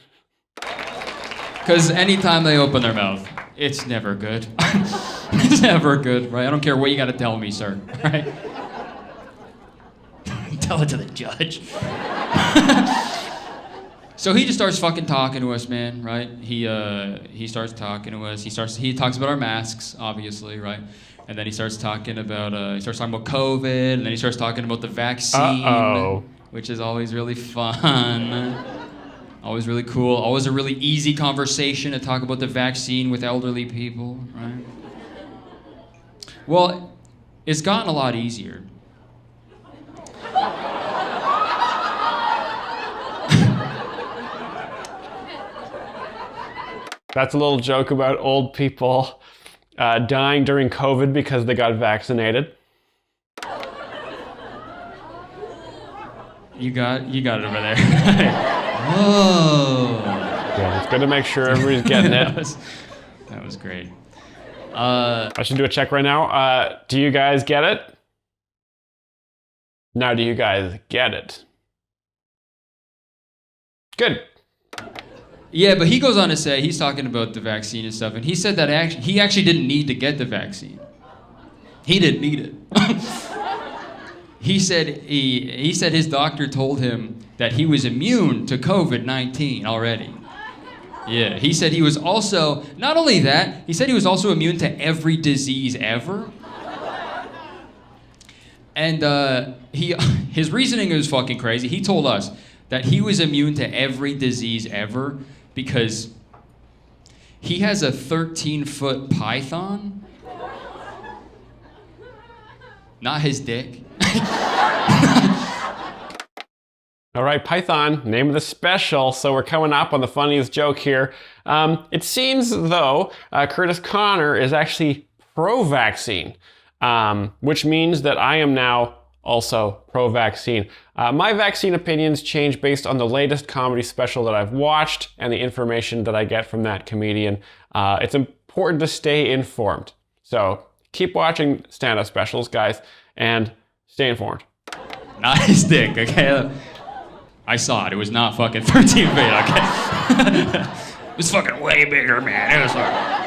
S2: Because anytime they open their mouth, it's never good. It's never good, right? I don't care what you got to tell me, sir, right?
S4: Tell it to the judge.
S2: So he just starts fucking talking to us, man, right? He starts talking to us. He talks about our masks, obviously, right? And then he starts talking about COVID, and then he starts talking about the vaccine, which is always really fun. Always really cool. Always a really easy conversation to talk about the vaccine with elderly people, right? Well, it's gotten a lot easier.
S1: That's a little joke about old people dying during COVID because they got vaccinated.
S2: You got it over there. Whoa.
S1: Yeah, it's good to make sure everybody's getting it.
S2: That was great.
S1: I should do a check right now. Do you guys get it? Now, do you guys get it? Good.
S2: Yeah, but he goes on to say, he's talking about the vaccine and stuff, and he said that he actually didn't need to get the vaccine. He didn't need it. He said his doctor told him that he was immune to COVID-19 already. Yeah, he said he was also, not only that, he said he was also immune to every disease ever. And his reasoning was fucking crazy. He told us that he was immune to every disease ever because he has a 13-foot python. Not his dick.
S1: All right, Python, name of the special. So we're coming up on the funniest joke here. It seems, though, Kurtis Conner is actually pro-vaccine, which means that I am now also pro-vaccine. My vaccine opinions change based on the latest comedy special that I've watched and the information that I get from that comedian. It's important to stay informed. So keep watching stand-up specials, guys, and stay informed.
S2: Not his dick, okay? I saw it. It was not fucking 13 feet, okay?
S4: It was fucking way bigger, man. It was fucking...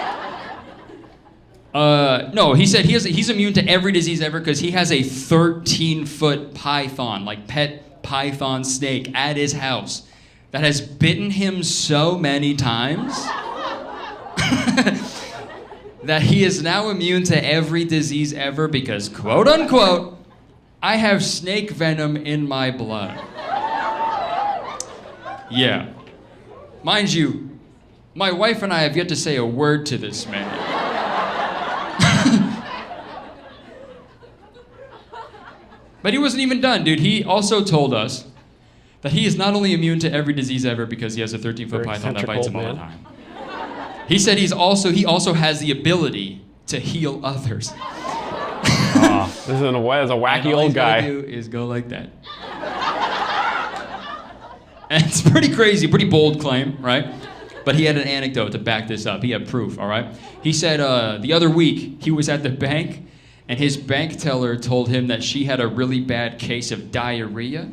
S2: No, he said he's immune to every disease ever because he has a 13-foot python, like pet python snake, at his house that has bitten him so many times that he is now immune to every disease ever because, quote unquote, I have snake venom in my blood. Yeah. Mind you, my wife and I have yet to say a word to this man. But he wasn't even done, dude. He also told us that he is not only immune to every disease ever because he has a 13-foot python that bites him all the time. He said he also has the ability to heal others.
S1: This is a wacky old guy.
S2: All he's gotta do is go like that. And it's pretty crazy, pretty bold claim, right? But he had an anecdote to back this up. He had proof, all right? He said the other week he was at the bank and his bank teller told him that she had a really bad case of diarrhea.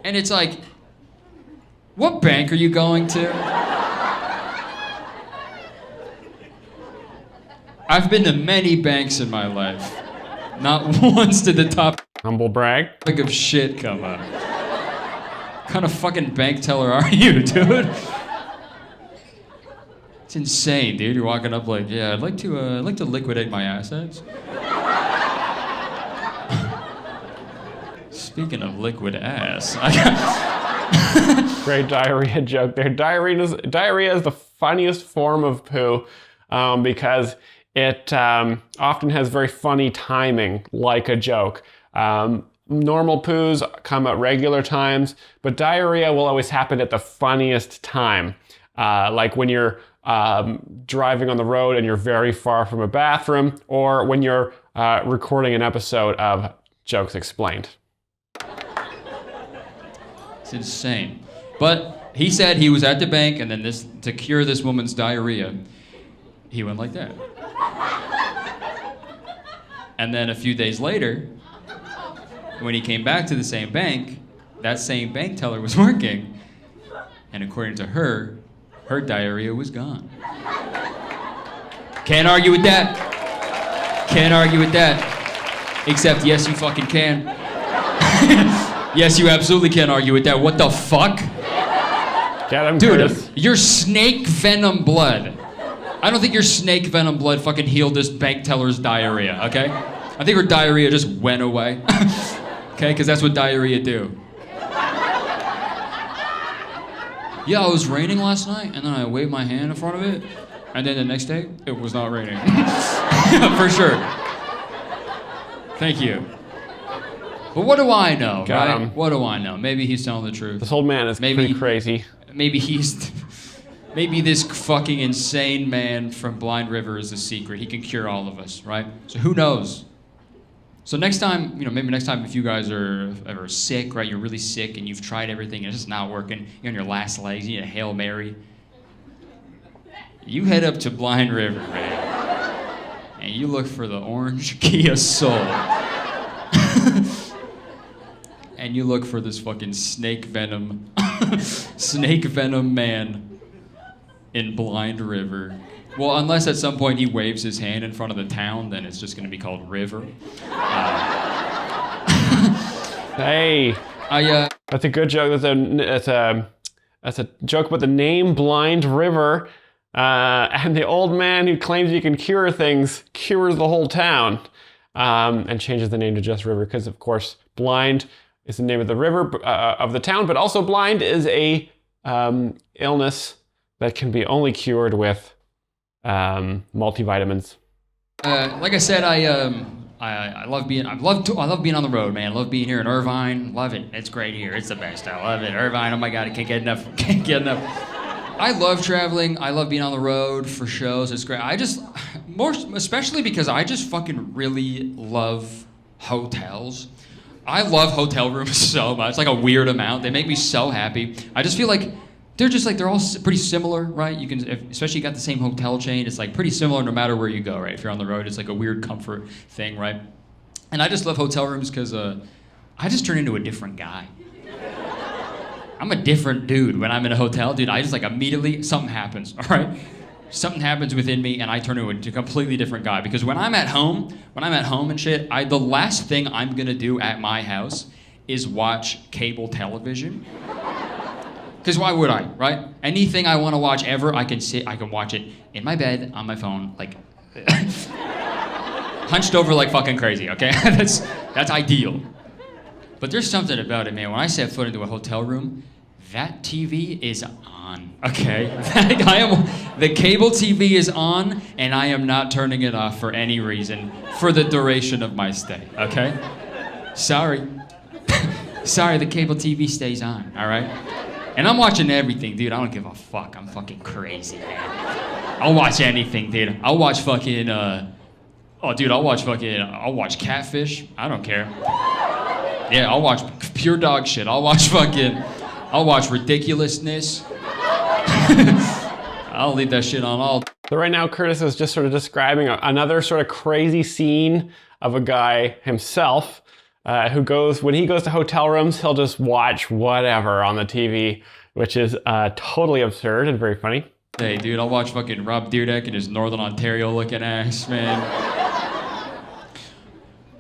S2: And it's like, what bank are you going to? I've been to many banks in my life. Not once did the top
S1: Humble brag.
S2: of shit come up. What kind of fucking bank teller are you, dude? It's insane, dude. You're walking up like, yeah, I'd like to liquidate my assets. Speaking of liquid ass,
S1: Great diarrhea joke there. Diarrhea is the funniest form of poo because it often has very funny timing, like a joke. Normal poos come at regular times, but diarrhea will always happen at the funniest time. Like when you're driving on the road and you're very far from a bathroom, or when you're recording an episode of Jokes Explained.
S2: It's insane. But he said he was at the bank, and then to cure this woman's diarrhea, he went like that. And then a few days later, when he came back to the same bank, that same bank teller was working, and according to her diarrhea was gone. Can't argue with that. Can't argue with that. Except, yes, you fucking can. Yes, you absolutely can't argue with that. What the fuck?
S1: Get him,
S2: Dude,
S1: Curtis.
S2: your snake venom blood. I don't think your snake venom blood fucking healed this bank teller's diarrhea, okay? I think her diarrhea just went away. Okay, because that's what diarrhea do. Yeah, it was raining last night, and then I waved my hand in front of it, and then the next day, it was not raining. For sure. Thank you. But what do I know,
S1: Got
S2: right?
S1: him.
S2: What do I know? Maybe he's telling the truth.
S1: This old man is pretty crazy.
S2: Maybe this fucking insane man from Blind River is the secret. He can cure all of us, right? So who knows? So next time, maybe next time if you guys are ever sick, right? You're really sick and you've tried everything and it's just not working. You're on your last legs, you need a Hail Mary. You head up to Blind River, man, and you look for the orange Kia Soul. And you look for this fucking snake venom man in Blind River. Well, unless at some point he waves his hand in front of the town, then it's just gonna be called River.
S1: Hey, that's a good joke. That's a joke about the name Blind River, and the old man who claims he can cure things cures the whole town, and changes the name to just River because, of course, Blind is the name of the river of the town, but also blind is a illness that can be only cured with multivitamins.
S2: Like I said, I love being on the road, man. I love being here in Irvine. Love it. It's great here. It's the best. I love it. Irvine. Oh my God, I can't get enough. Can't get enough. I love traveling. I love being on the road for shows. It's great. Especially because I just fucking really love hotels. I love hotel rooms so much, like a weird amount. They make me so happy. I just feel like they're all pretty similar, right? You can, especially you got the same hotel chain. It's like pretty similar no matter where you go, right? If you're on the road, it's like a weird comfort thing, right? And I just love hotel rooms because I just turn into a different guy. I'm a different dude when I'm in a hotel, dude. I just like immediately something happens, all right? Something happens within me and I turn into a completely different guy. Because when I'm at home and shit, the last thing I'm gonna do at my house is watch cable television. Because why would I, right? Anything I wanna watch ever, I can watch it in my bed, on my phone, like, hunched over like fucking crazy, okay? That's ideal. But there's something about it, man. When I set foot into a hotel room, that TV is on, okay? The cable TV is on, and I am not turning it off for any reason for the duration of my stay, okay? Sorry. Sorry, the cable TV stays on, all right? And I'm watching everything, dude. I don't give a fuck. I'm fucking crazy, man. I'll watch anything, dude. I'll watch fucking, I'll watch Catfish. I don't care. Yeah, I'll watch pure dog shit. I'll watch Ridiculousness. I'll leave that shit on all.
S1: So right now, Curtis is just sort of describing another sort of crazy scene of a guy himself who when he goes to hotel rooms, he'll just watch whatever on the TV, which is totally absurd and very funny.
S2: Hey, dude, I'll watch fucking Rob Dyrdek and his Northern Ontario looking ass, man.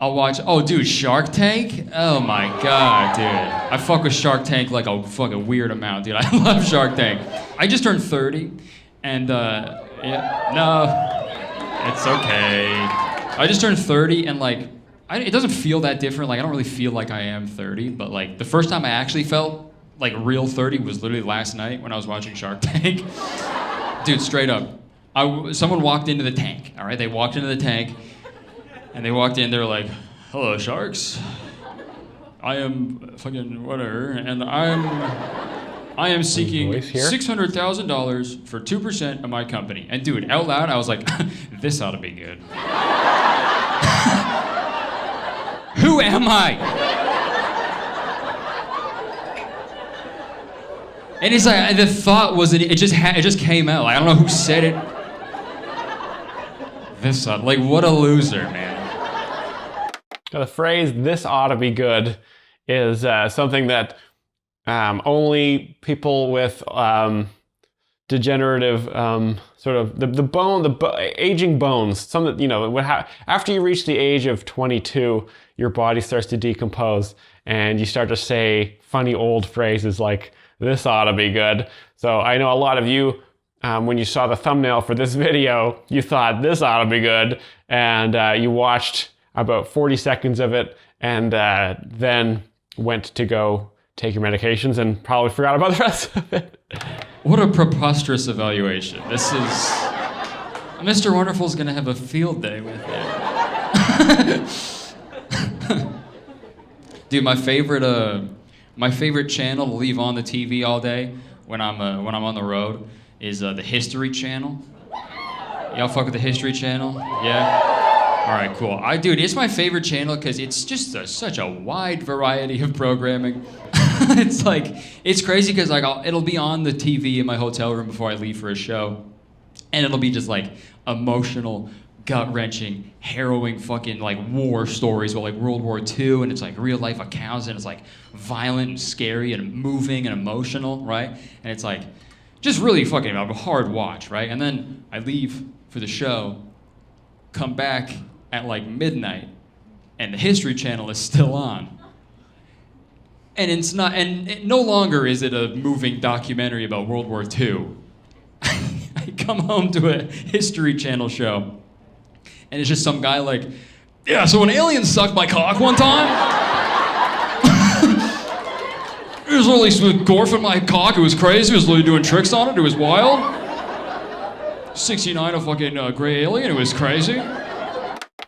S2: I'll watch, Shark Tank? Oh my God, dude. I fuck with Shark Tank like a fucking weird amount, dude. I love Shark Tank. I just turned 30, and it's okay. I just turned 30, and like, it doesn't feel that different. Like, I don't really feel like I am 30, but like, the first time I actually felt like real 30 was literally last night when I was watching Shark Tank. Dude, straight up. Someone walked into the tank, all right? They walked into the tank, and they walked in, they were like, hello, sharks. I am fucking whatever, and I am seeking $600,000 for 2% of my company. And dude, out loud, I was like, this ought to be good. Who am I? And it's like, the thought wasn't, it just came out. Like, I don't know who said it. This, like, what a loser, man.
S1: The phrase, "this ought to be good," is something that only people with degenerative sort of aging bones, some that, you know, after you reach the age of 22, your body starts to decompose and you start to say funny old phrases like, "this ought to be good." So I know a lot of you, when you saw the thumbnail for this video, you thought this ought to be good, and you watched about 40 seconds of it and then went to go take your medications and probably forgot about the rest of it.
S2: What a preposterous evaluation. This is... Mr. Wonderful's gonna have a field day with it. Dude, my favorite channel to leave on the TV all day when I'm on the road is the History Channel. Y'all fuck with the History Channel? Yeah? All right, cool. Dude, it's my favorite channel because it's just such a wide variety of programming. It's like, it's crazy because like it'll be on the TV in my hotel room before I leave for a show, and it'll be just like emotional, gut-wrenching, harrowing fucking like war stories about like World War II, and it's like real life accounts, and it's like violent and scary and moving and emotional, right? And it's like just really fucking a hard watch, right? And then I leave for the show, come back at like midnight, and the History Channel is still on. And it's not, no longer is it a moving documentary about World War II. I come home to a History Channel show, and it's just some guy like, "Yeah, so an alien sucked my cock one time. It was really gorfing my cock. It was crazy. It was literally doing tricks on it. It was wild. 69, a fucking gray alien. It was crazy."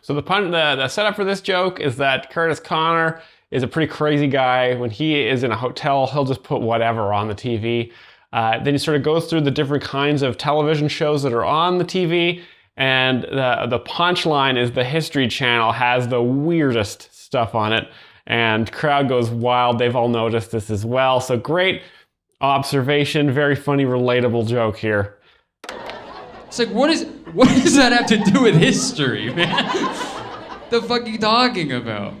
S1: So the setup for this joke is that Kurtis Conner is a pretty crazy guy. When he is in a hotel, he'll just put whatever on the TV. Then he sort of goes through the different kinds of television shows that are on the TV, and the punchline is the History Channel has the weirdest stuff on it, and crowd goes wild. They've all noticed this as well. So great observation, very funny, relatable joke here.
S2: It's like, what does that have to do with history, man? The fuck are you talking about?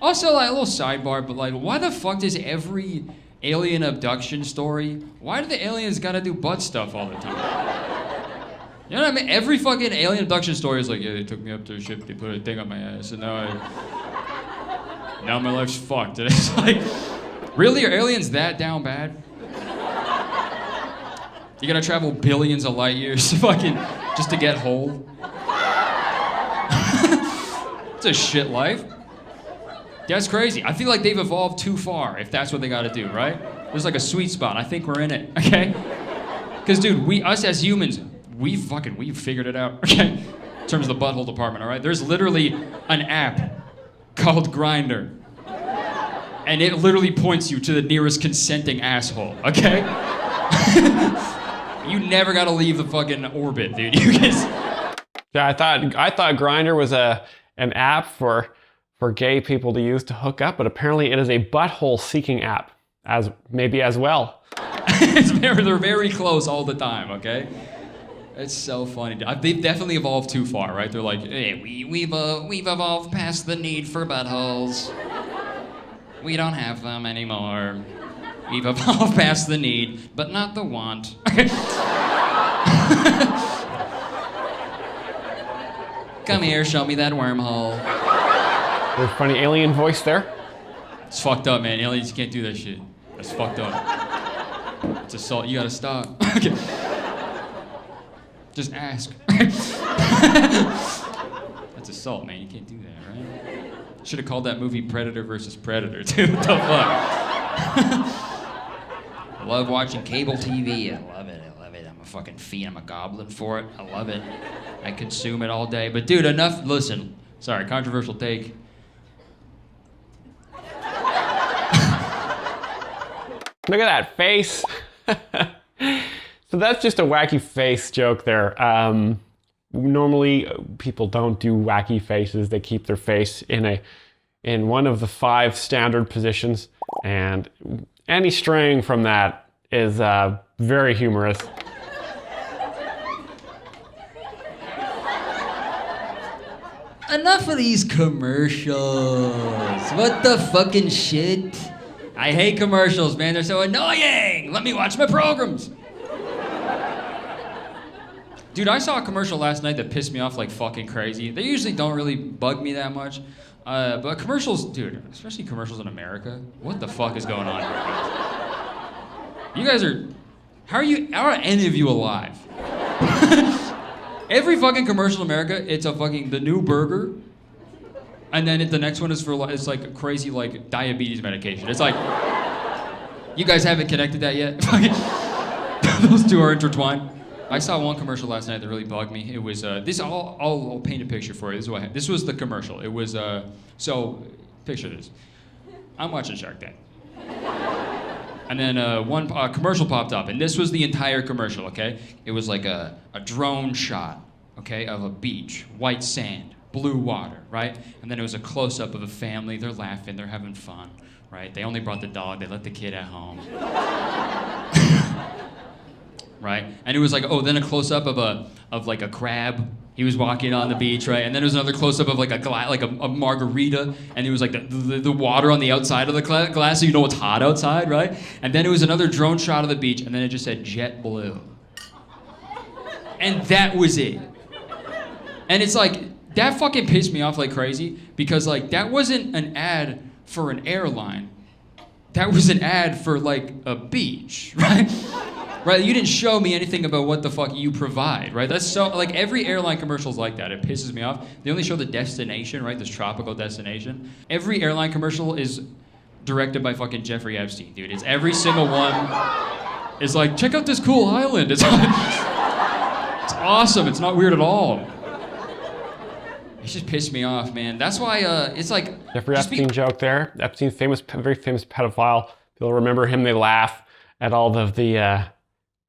S2: Also, like, a little sidebar, but like, why the fuck does every alien abduction story, why do the aliens gotta do butt stuff all the time? You know what I mean? Every fucking alien abduction story is like, "Yeah, they took me up to a ship, they put a thing on my ass, and now my life's fucked." And it's like, really? Are aliens that down bad? You gotta travel billions of light years just to get whole? It's a shit life. That's crazy. I feel like they've evolved too far if that's what they gotta do, right? There's like a sweet spot. I think we're in it, okay? Because, dude, us as humans, we've figured it out, okay? In terms of the butthole department, all right? There's literally an app called Grindr, and it literally points you to the nearest consenting asshole, okay? You never gotta leave the fucking orbit, dude.
S1: Yeah, I thought Grindr was an app for gay people to use to hook up, but apparently it is a butthole seeking app as well.
S2: They're very close all the time, okay? It's so funny. They've definitely evolved too far, right? They're like, "Hey, we've evolved past the need for buttholes. We don't have them anymore. We've evolved past the need, but not the want." Come here, show me that wormhole.
S1: There's a funny alien voice there.
S2: It's fucked up, man. Aliens can't do that shit. That's fucked up. It's assault. You gotta stop. Okay. Just ask. That's assault, man. You can't do that, right? Should have called that movie Predator versus Predator, too. What the fuck? I love watching cable TV. I love it. I'm a fucking fiend. I'm a goblin for it. I love it. I consume it all day. But dude, enough. Listen. Sorry, controversial take.
S1: Look at that face. So that's just a wacky face joke there. Normally, people don't do wacky faces. They keep their face in one of the 5 standard positions. And any straying from that is very humorous.
S2: Enough of these commercials. What the fucking shit? I hate commercials, man. They're so annoying. Let me watch my programs. Dude, I saw a commercial last night that pissed me off like fucking crazy. They usually don't really bug me that much. But commercials, dude, especially commercials in America, what the fuck is going on here, guys? You guys are, how are any of you alive? Every fucking commercial in America, it's a fucking, the new burger, and then the next one is for, it's like a crazy, like, diabetes medication. It's like, you guys haven't connected that yet? Those two are intertwined. I saw one commercial last night that really bugged me. It was, I'll paint a picture for you. This was the commercial. It was, so, picture this. I'm watching Shark Tank. And then one commercial popped up, and this was the entire commercial, okay? It was like a drone shot, okay, of a beach, white sand, blue water, right? And then it was a close-up of a family. They're laughing, they're having fun, right? They only brought the dog, they let the kid at home. Right? And it was like, oh, then a close-up of like a crab. He was walking on the beach, right? And then there was another close-up of like a margarita, and it was like the water on the outside of the glass, so you know it's hot outside, right? And then it was another drone shot of the beach, and then it just said jet blue. And that was it. And it's like, that fucking pissed me off like crazy, because like, that wasn't an ad for an airline. That was an ad for like a beach, right? Right, you didn't show me anything about what the fuck you provide, right? That's so, like, every airline commercial's like that. It pisses me off. They only show the destination, right? This tropical destination. Every airline commercial is directed by fucking Jeffrey Epstein, dude. It's every single one is like, check out this cool island. It's awesome. It's not weird at all. It just pissed me off, man. That's why, it's like...
S1: Jeffrey Epstein joke there. Epstein's very famous pedophile. People remember him, they laugh at all of the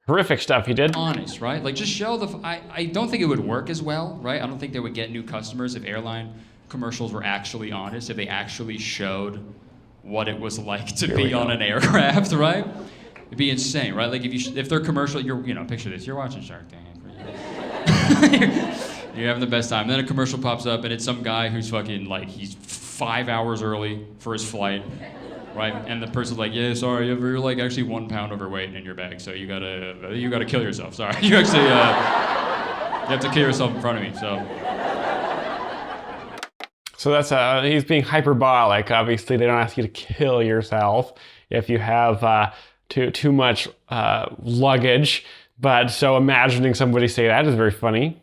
S1: horrific stuff he did.
S2: Honest, right? Like, just show the... I don't think it would work as well, right? I don't think they would get new customers if airline commercials were actually honest, if they actually showed what it was like to be on an aircraft, right? It'd be insane, right? Like, if they're commercial, picture this, you're watching Shark Tank. You're having the best time. And then a commercial pops up, and it's some guy who's fucking, like, he's 5 hours early for his flight. Right, and the person's like, yeah, sorry, you're like actually 1 pound overweight in your bag, so you gotta kill yourself. Sorry, you actually you have to kill yourself in front of me.
S1: So that's he's being hyperbolic. Obviously, they don't ask you to kill yourself if you have too much luggage. But so imagining somebody say that is very funny.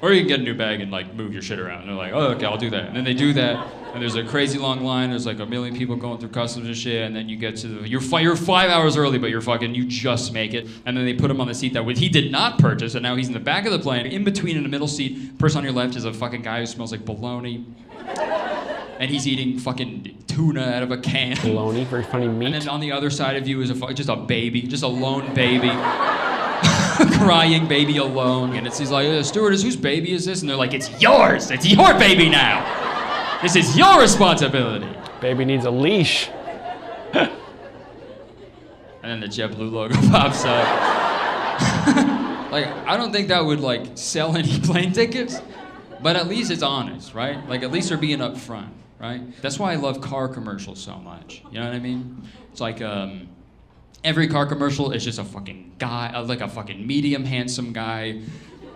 S2: Or you can get a new bag and like move your shit around. And they're like, oh, okay, I'll do that. And then they do that, and there's a crazy long line. There's like a million people going through customs and shit. And then you get to you're 5 hours early, but you just make it. And then they put him on the seat that he did not purchase, and now he's in the back of the plane. In between, in the middle seat, person on your left is a fucking guy who smells like bologna. And he's eating fucking tuna out of a can.
S1: Bologna, very funny meat.
S2: And then on the other side of you is just a baby, just a lone baby. Crying baby alone, and he's like, stewardess, whose baby is this? And they're like, it's yours! It's your baby now! This is your responsibility!
S1: Baby needs a leash.
S2: And then the JetBlue logo pops up. Like, I don't think that would, like, sell any plane tickets, but at least it's honest, right? Like, at least they're being upfront, right? That's why I love car commercials so much, you know what I mean? It's like, every car commercial is just a fucking guy, like a fucking medium handsome guy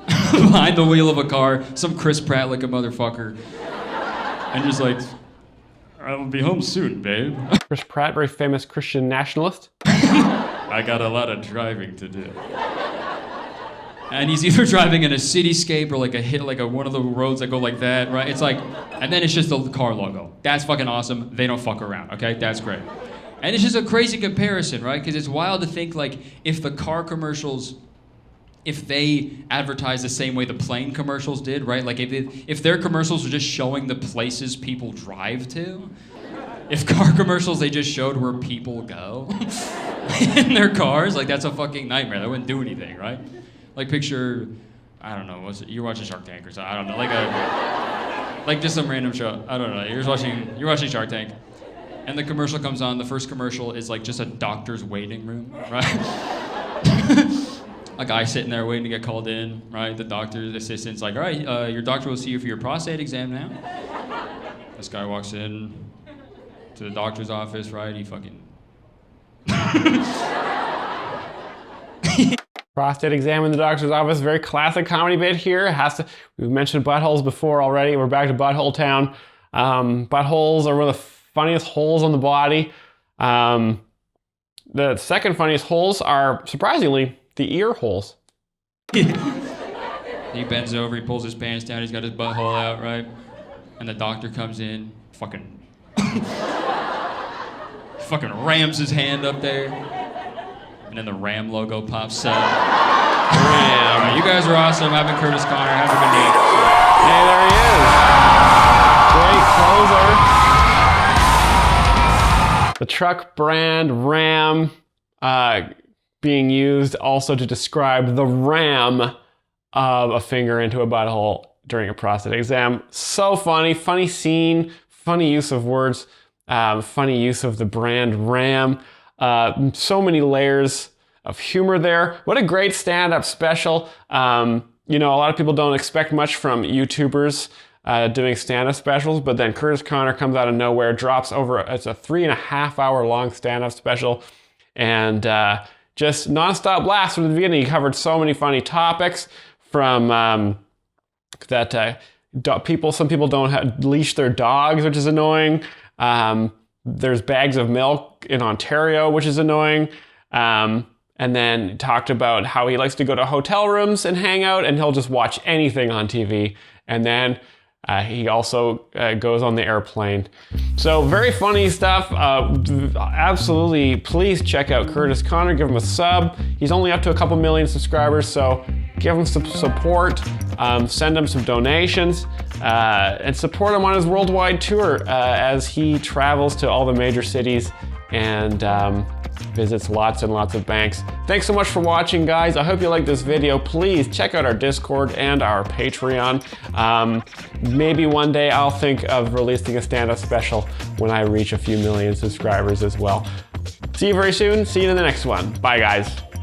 S2: behind the wheel of a car, some Chris Pratt like a motherfucker, and just like, I'll be home soon, babe.
S1: Chris Pratt, very famous Christian nationalist.
S2: I got a lot of driving to do. And he's either driving in a cityscape or like one of the roads that go like that, right? It's like, and then it's just the car logo. That's fucking awesome. They don't fuck around, okay? That's great. And it's just a crazy comparison, right? Because it's wild to think, like, if the car commercials, if they advertised the same way the plane commercials did, right? Like, if their commercials were just showing the places people drive to, if car commercials, they just showed where people go in their cars, like, that's a fucking nightmare. That wouldn't do anything, right? Like, picture, I don't know, you're watching Shark Tank or something, I don't know, like just some random show, I don't know, you're watching Shark Tank. And the commercial comes on. The first commercial is like just a doctor's waiting room, right? A guy sitting there waiting to get called in, right? The doctor's assistant's like, all right, your doctor will see you for your prostate exam now. This guy walks in to the doctor's office, right? He fucking...
S1: Prostate exam in the doctor's office, very classic comedy bit here. We've mentioned buttholes before already. We're back to butthole town. Buttholes are one of the funniest holes on the body. The second funniest holes are, surprisingly, the ear holes.
S2: He bends over, he pulls his pants down, he's got his butthole out, right? And the doctor comes in, fucking rams his hand up there. And then the Ram logo pops up. Ram. Right, you guys are awesome. I've been Kurtis Conner. Have a good night.
S1: Hey, there he is. Great closer. The truck brand Ram being used also to describe the ram of a finger into a butthole during a prostate exam. So funny scene, funny use of words, funny use of the brand Ram. So many layers of humor there. What a great stand-up special. You know, a lot of people don't expect much from YouTubers doing stand-up specials, but then Kurtis Conner comes out of nowhere, drops over, it's a 3.5 hour long stand-up special, and just non-stop laughs from the beginning. He covered so many funny topics from some people don't leash their dogs, which is annoying. There's bags of milk in Ontario, which is annoying. And then talked about how he likes to go to hotel rooms and hang out, and he'll just watch anything on TV. And then he also goes on the airplane. So very funny stuff. Absolutely, please check out Kurtis Conner. Give him a sub. He's only up to a couple million subscribers, so give him some support. Send him some donations. And support him on his worldwide tour as he travels to all the major cities and visits lots and lots of banks. Thanks so much for watching, guys. I hope you liked this video. Please check out our Discord and our Patreon. Maybe one day I'll think of releasing a stand-up special when I reach a few million subscribers as well. See you very soon. See you in the next one. Bye, guys.